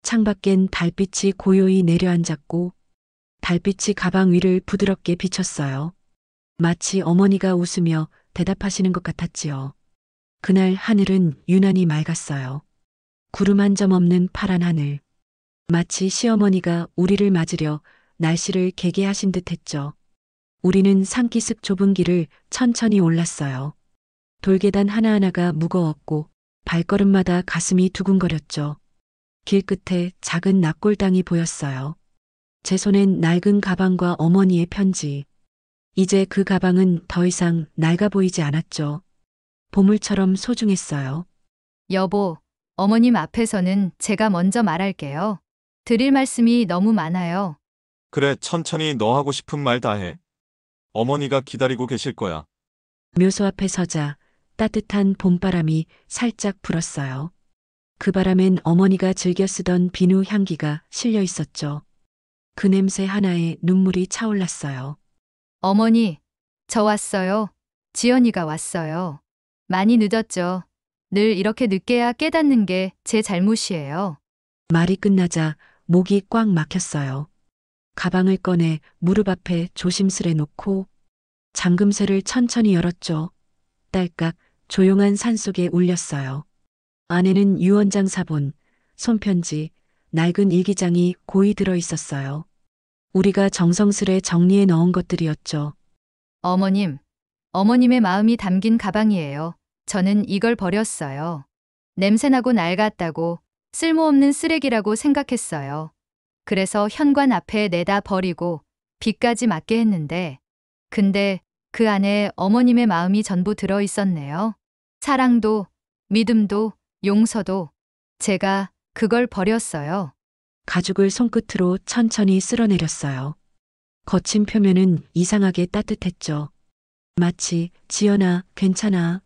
창밖엔 달빛이 고요히 내려앉았고 달빛이 가방 위를 부드럽게 비쳤어요. 마치 어머니가 웃으며 대답하시는 것 같았지요. 그날 하늘은 유난히 맑았어요. 구름 한 점 없는 파란 하늘. 마치 시어머니가 우리를 맞으려 날씨를 개개하신 듯 했죠. 우리는 산기슭 좁은 길을 천천히 올랐어요. 돌계단 하나하나가 무거웠고 발걸음마다 가슴이 두근거렸죠. 길 끝에 작은 납골당이 보였어요. 제 손엔 낡은 가방과 어머니의 편지. 이제 그 가방은 더 이상 낡아 보이지 않았죠. 보물처럼 소중했어요. 여보, 어머님 앞에서는 제가 먼저 말할게요. 드릴 말씀이 너무 많아요. 그래, 천천히 너 하고 싶은 말 다 해. 어머니가 기다리고 계실 거야. 묘소 앞에 서자 따뜻한 봄바람이 살짝 불었어요. 그 바람엔 어머니가 즐겨 쓰던 비누 향기가 실려 있었죠. 그 냄새 하나에 눈물이 차올랐어요. 어머니, 저 왔어요. 지연이가 왔어요. 많이 늦었죠. 늘 이렇게 늦게야 깨닫는 게 제 잘못이에요. 말이 끝나자 목이 꽉 막혔어요. 가방을 꺼내 무릎 앞에 조심스레 놓고 잠금쇠를 천천히 열었죠. 딸깍 조용한 산속에 울렸어요. 안에는 유언장 사본, 손편지, 낡은 일기장이 고이 들어 있었어요. 우리가 정성스레 정리해 넣은 것들이었죠. 어머님, 어머님의 마음이 담긴 가방이에요. 저는 이걸 버렸어요. 냄새나고 낡았다고 쓸모없는 쓰레기라고 생각했어요. 그래서 현관 앞에 내다 버리고 비까지 맞게 했는데, 근데 그 안에 어머님의 마음이 전부 들어 있었네요. 사랑도, 믿음도, 용서도. 제가 그걸 버렸어요. 가죽을 손끝으로 천천히 쓸어내렸어요. 거친 표면은 이상하게 따뜻했죠. 마치 지연아, 괜찮아.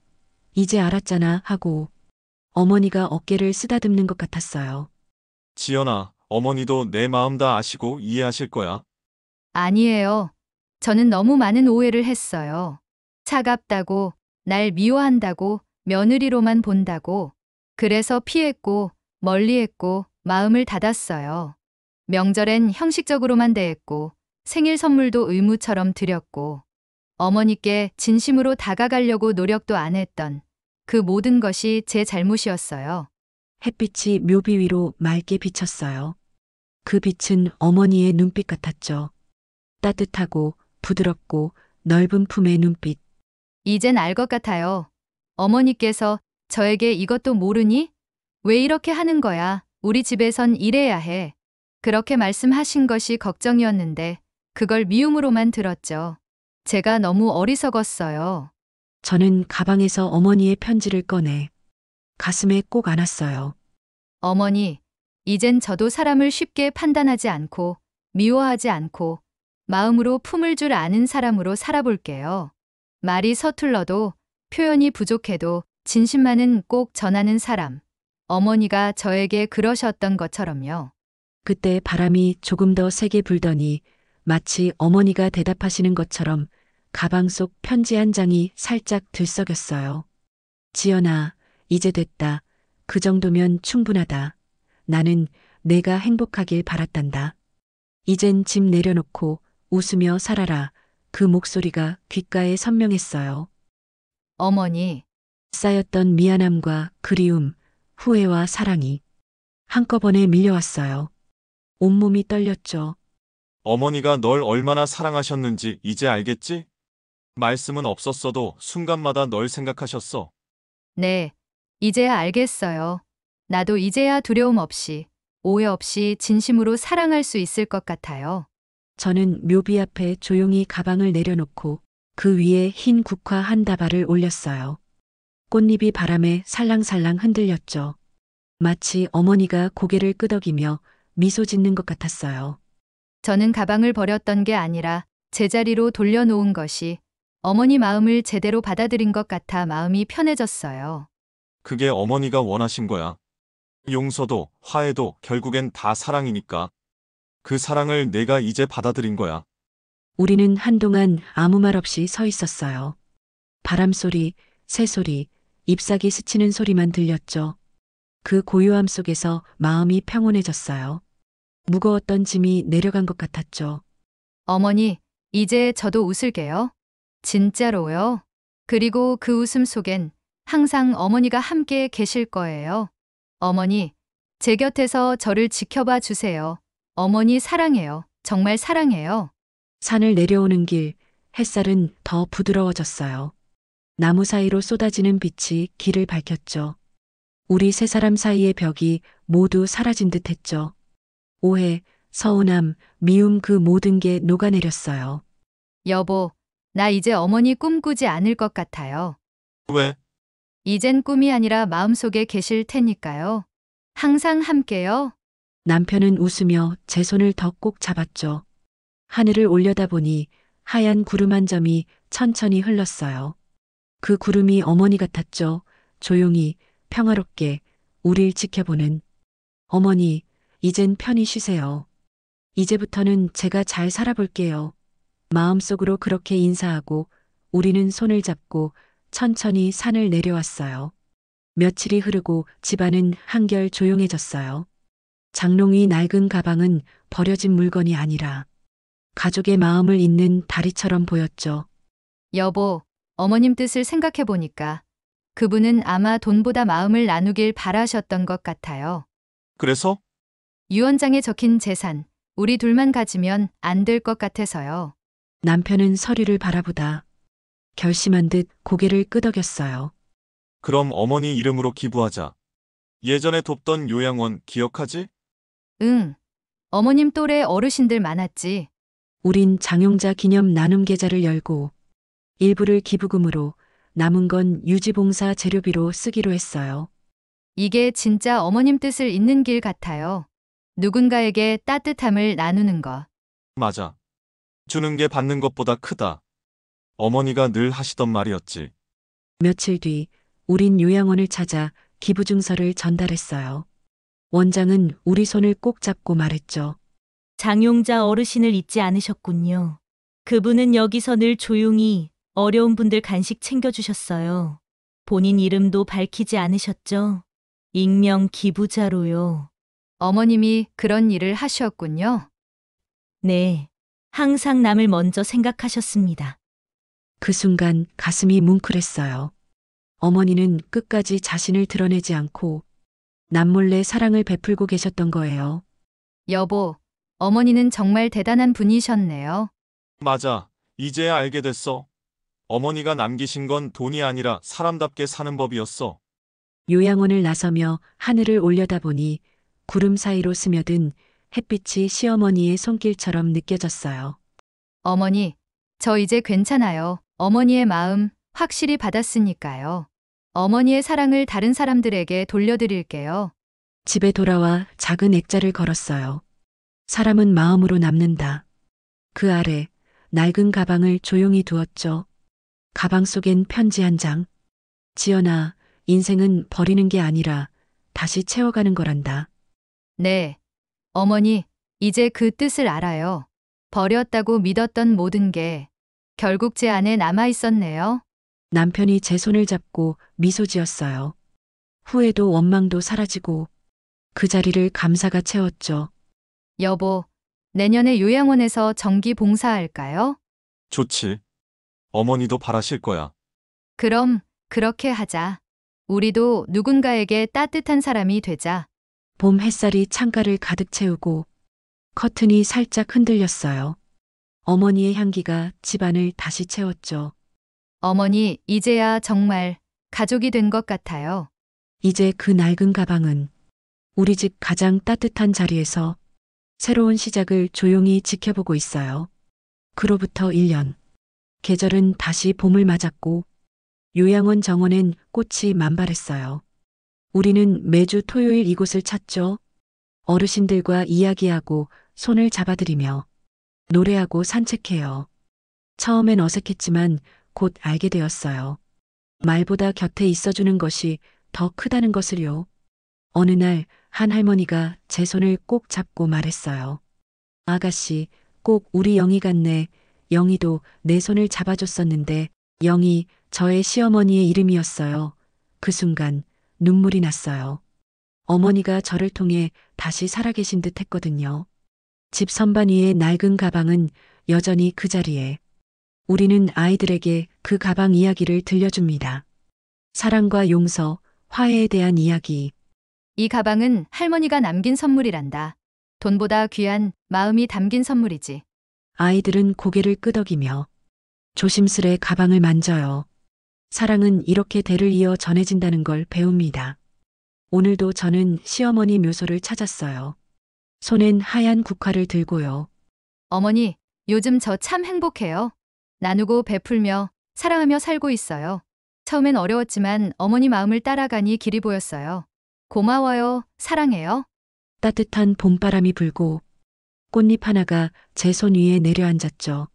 이제 알았잖아 하고 어머니가 어깨를 쓰다듬는 것 같았어요. 지연아, 어머니도 내 마음 다 아시고 이해하실 거야. 아니에요. 저는 너무 많은 오해를 했어요. 차갑다고, 날 미워한다고, 며느리로만 본다고. 그래서 피했고, 멀리했고, 마음을 닫았어요. 명절엔 형식적으로만 대했고, 생일 선물도 의무처럼 드렸고, 어머니께 진심으로 다가가려고 노력도 안 했던 그 모든 것이 제 잘못이었어요. 햇빛이 묘비 위로 맑게 비쳤어요. 그 빛은 어머니의 눈빛 같았죠. 따뜻하고 부드럽고 넓은 품의 눈빛. 이젠 알 것 같아요. 어머니께서 저에게 이것도 모르니? 왜 이렇게 하는 거야? 우리 집에선 이래야 해. 그렇게 말씀하신 것이 걱정이었는데 그걸 미움으로만 들었죠. 제가 너무 어리석었어요. 저는 가방에서 어머니의 편지를 꺼내 가슴에 꼭 안았어요. 어머니, 이젠 저도 사람을 쉽게 판단하지 않고 미워하지 않고 마음으로 품을 줄 아는 사람으로 살아볼게요. 말이 서툴러도 표현이 부족해도 진심만은 꼭 전하는 사람. 어머니가 저에게 그러셨던 것처럼요. 그때 바람이 조금 더 세게 불더니 마치 어머니가 대답하시는 것처럼 가방 속 편지 한 장이 살짝 들썩였어요. 지연아, 이제 됐다. 그 정도면 충분하다. 나는 내가 행복하길 바랐단다. 이젠 짐 내려놓고 웃으며 살아라. 그 목소리가 귓가에 선명했어요. 어머니, 쌓였던 미안함과 그리움, 후회와 사랑이 한꺼번에 밀려왔어요. 온몸이 떨렸죠. 어머니가 널 얼마나 사랑하셨는지 이제 알겠지? 말씀은 없었어도 순간마다 널 생각하셨어. 네, 이제야 알겠어요. 나도 이제야 두려움 없이, 오해 없이 진심으로 사랑할 수 있을 것 같아요. 저는 묘비 앞에 조용히 가방을 내려놓고 그 위에 흰 국화 한 다발을 올렸어요. 꽃잎이 바람에 살랑살랑 흔들렸죠. 마치 어머니가 고개를 끄덕이며 미소 짓는 것 같았어요. 저는 가방을 버렸던 게 아니라 제자리로 돌려놓은 것이 어머니 마음을 제대로 받아들인 것 같아 마음이 편해졌어요. 그게 어머니가 원하신 거야. 용서도 화해도 결국엔 다 사랑이니까. 그 사랑을 내가 이제 받아들인 거야. 우리는 한동안 아무 말 없이 서 있었어요. 바람 소리, 새소리, 잎사귀 스치는 소리만 들렸죠. 그 고요함 속에서 마음이 평온해졌어요. 무거웠던 짐이 내려간 것 같았죠. 어머니, 이제 저도 웃을게요. 진짜로요. 그리고 그 웃음 속엔 항상 어머니가 함께 계실 거예요. 어머니, 제 곁에서 저를 지켜봐 주세요. 어머니 사랑해요. 정말 사랑해요. 산을 내려오는 길, 햇살은 더 부드러워졌어요. 나무 사이로 쏟아지는 빛이 길을 밝혔죠. 우리 세 사람 사이의 벽이 모두 사라진 듯 했죠. 오해, 서운함, 미움 그 모든 게 녹아내렸어요. 여보, 나 이제 어머니 꿈꾸지 않을 것 같아요. 왜? 이젠 꿈이 아니라 마음속에 계실 테니까요. 항상 함께요. 남편은 웃으며 제 손을 더 꼭 잡았죠. 하늘을 올려다보니 하얀 구름 한 점이 천천히 흘렀어요. 그 구름이 어머니 같았죠. 조용히, 평화롭게, 우릴 지켜보는. 어머니, 이젠 편히 쉬세요. 이제부터는 제가 잘 살아볼게요. 마음속으로 그렇게 인사하고 우리는 손을 잡고 천천히 산을 내려왔어요. 며칠이 흐르고 집안은 한결 조용해졌어요. 장롱 위 낡은 가방은 버려진 물건이 아니라 가족의 마음을 잇는 다리처럼 보였죠. 여보, 어머님 뜻을 생각해 보니까 그분은 아마 돈보다 마음을 나누길 바라셨던 것 같아요. 그래서? 유언장에 적힌 재산, 우리 둘만 가지면 안 될 것 같아서요. 남편은 서류를 바라보다 결심한 듯 고개를 끄덕였어요. 그럼 어머니 이름으로 기부하자. 예전에 돕던 요양원 기억하지? 응. 어머님 또래 어르신들 많았지. 우린 장용자 기념 나눔 계좌를 열고 일부를 기부금으로 남은 건 유지봉사 재료비로 쓰기로 했어요. 이게 진짜 어머님 뜻을 잇는 길 같아요. 누군가에게 따뜻함을 나누는 것. 맞아. 주는 게 받는 것보다 크다. 어머니가 늘 하시던 말이었지. 며칠 뒤 우린 요양원을 찾아 기부 증서를 전달했어요. 원장은 우리 손을 꼭 잡고 말했죠. 장용자 어르신을 잊지 않으셨군요. 그분은 여기서 늘 조용히 어려운 분들 간식 챙겨주셨어요. 본인 이름도 밝히지 않으셨죠? 익명 기부자로요. 어머님이 그런 일을 하셨군요. 네. 항상 남을 먼저 생각하셨습니다. 그 순간 가슴이 뭉클했어요. 어머니는 끝까지 자신을 드러내지 않고 남몰래 사랑을 베풀고 계셨던 거예요. 여보, 어머니는 정말 대단한 분이셨네요. 맞아. 이제야 알게 됐어. 어머니가 남기신 건 돈이 아니라 사람답게 사는 법이었어. 요양원을 나서며 하늘을 올려다보니 구름 사이로 스며든 햇빛이 시어머니의 손길처럼 느껴졌어요. 어머니, 저 이제 괜찮아요. 어머니의 마음 확실히 받았으니까요. 어머니의 사랑을 다른 사람들에게 돌려드릴게요. 집에 돌아와 작은 액자를 걸었어요. 사람은 마음으로 남는다. 그 아래 낡은 가방을 조용히 두었죠. 가방 속엔 편지 한 장. 지연아, 인생은 버리는 게 아니라 다시 채워가는 거란다. 네. 어머니, 이제 그 뜻을 알아요. 버렸다고 믿었던 모든 게 결국 제 안에 남아 있었네요. 남편이 제 손을 잡고 미소 지었어요. 후회도 원망도 사라지고 그 자리를 감사가 채웠죠. 여보, 내년에 요양원에서 정기 봉사할까요? 좋지. 어머니도 바라실 거야. 그럼 그렇게 하자. 우리도 누군가에게 따뜻한 사람이 되자. 봄 햇살이 창가를 가득 채우고 커튼이 살짝 흔들렸어요. 어머니의 향기가 집안을 다시 채웠죠. 어머니, 이제야 정말 가족이 된 것 같아요. 이제 그 낡은 가방은 우리 집 가장 따뜻한 자리에서 새로운 시작을 조용히 지켜보고 있어요. 그로부터 1년. 계절은 다시 봄을 맞았고 요양원 정원엔 꽃이 만발했어요. 우리는 매주 토요일 이곳을 찾죠. 어르신들과 이야기하고 손을 잡아드리며 노래하고 산책해요. 처음엔 어색했지만 곧 알게 되었어요. 말보다 곁에 있어주는 것이 더 크다는 것을요. 어느 날 한 할머니가 제 손을 꼭 잡고 말했어요. 아가씨, 꼭 우리 영희 같네. 영희도 내 손을 잡아줬었는데 영희 저의 시어머니의 이름이었어요. 그 순간 눈물이 났어요. 어머니가 저를 통해 다시 살아계신 듯 했거든요. 집 선반 위의 낡은 가방은 여전히 그 자리에. 우리는 아이들에게 그 가방 이야기를 들려줍니다. 사랑과 용서, 화해에 대한 이야기. 이 가방은 할머니가 남긴 선물이란다. 돈보다 귀한 마음이 담긴 선물이지. 아이들은 고개를 끄덕이며 조심스레 가방을 만져요. 사랑은 이렇게 대를 이어 전해진다는 걸 배웁니다. 오늘도 저는 시어머니 묘소를 찾았어요. 손엔 하얀 국화를 들고요. 어머니, 요즘 저 참 행복해요. 나누고 베풀며 사랑하며 살고 있어요. 처음엔 어려웠지만 어머니 마음을 따라가니 길이 보였어요. 고마워요. 사랑해요. 따뜻한 봄바람이 불고 꽃잎 하나가 제 손 위에 내려앉았죠.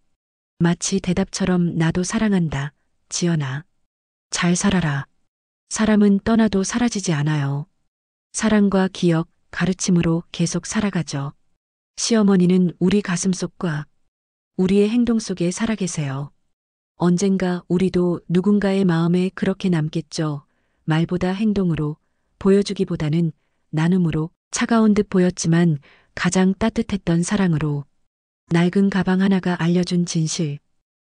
마치 대답처럼 나도 사랑한다. 지연아. 잘 살아라. 사람은 떠나도 사라지지 않아요. 사랑과 기억, 가르침으로 계속 살아가죠. 시어머니는 우리 가슴속과 우리의 행동 속에 살아계세요. 언젠가 우리도 누군가의 마음에 그렇게 남겠죠. 말보다 행동으로, 보여주기보다는 나눔으로. 차가운 듯 보였지만 가장 따뜻했던 사랑으로. 낡은 가방 하나가 알려준 진실.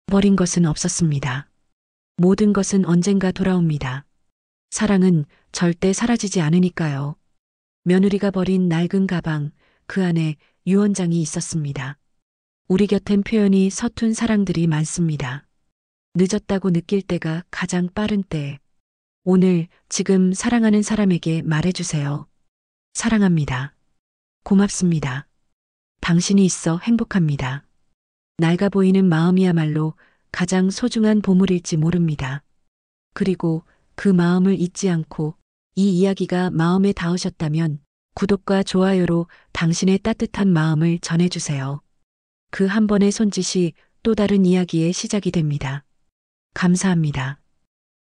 버린 것은 없었습니다. 모든 것은 언젠가 돌아옵니다. 사랑은 절대 사라지지 않으니까요. 며느리가 버린 낡은 가방, 그 안에 유언장이 있었습니다. 우리 곁엔 표현이 서툰 사랑들이 많습니다. 늦었다고 느낄 때가 가장 빠른 때. 오늘, 지금 사랑하는 사람에게 말해주세요. 사랑합니다. 고맙습니다. 당신이 있어 행복합니다. 낡아 보이는 마음이야말로 가장 소중한 보물일지 모릅니다. 그리고 그 마음을 잊지 않고 이 이야기가 마음에 닿으셨다면 구독과 좋아요로 당신의 따뜻한 마음을 전해주세요. 그 한 번의 손짓이 또 다른 이야기의 시작이 됩니다. 감사합니다.